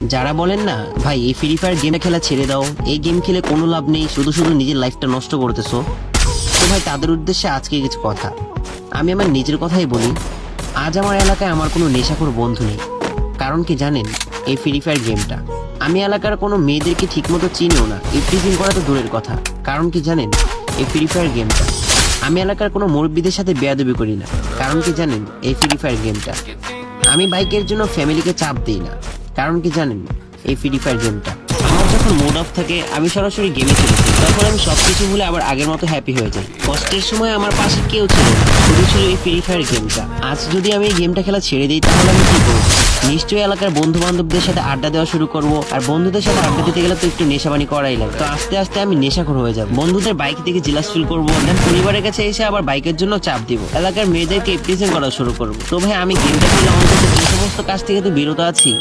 যারা বলেন না ভাই এই ফ্রি ফায়ার গেমে খেলা ছেড়ে দাও, এই গেম খেলে কোনো লাভ নেই, শুধু শুধু নিজের লাইফটা নষ্ট করতেছো, তো ভাই তাদের উদ্দেশ্যে আজকে কিছু কথা। আমি আমার নিজের কথাই বলি। আজ আমার এলাকায় আমার কোনো নেশাখোর বন্ধু নেই। কারণ কি জানেন, এই ফ্রি ফায়ার গেমটা আমি এলাকার কোনো মেয়েদেরকে ঠিকমতো চিনিও না, ইফটিজিং করা তো দূরের কথা। কারণ কি জানেন, এই ফ্রি ফায়ার গেমটা আমি এলাকার কোনো মুরব্বীদের সাথে বেয়াদবি করি না। কারণ কি জানেন, এই ফ্রি ফায়ার গেমটা আমি বাইকের জন্য ফ্যামিলিকে চাপ দিই না। কারণ কি জানেন, এই ফ্রি ফায়ার গেমটা আমার যখন মুড অফ থাকে আমি সরাসরি গেমে চলে যাই, তখন আমি সবকিছু ভুলে আবার আগের মতো হ্যাপি হয়ে যাই। কষ্টের সময় আমার পাশে কেউ ছিল না, শুধু ছিল এই ফ্রি ফায়ার গেমটা। আজ যদি আমি এই গেমটা খেলা ছেড়ে দিই তাহলে আমি কি করবো? নিশ্চয়ই এলাকার বন্ধু বান্ধবদের সাথে আড্ডা দেওয়া শুরু করবো, আর বন্ধুদের সাথে আড্ডা দিতে গেলে তো একটু নেশাবানি করাই লাগে। তো আস্তে আস্তে আমি নেশাখোর হয়ে যাবো, বন্ধুদের বাইক থেকে জেলাস ফিল করবো, দেন পরিবারের কাছে এসে আবার বাইকের জন্য চাপ দিব, এলাকার মেয়েদেরকে প্রেজেন্ট করা শুরু করবো। তো ভাই আমি গেমটা খেলে অন্তত এই সমস্ত কাজ থেকে তো বিরত আছি।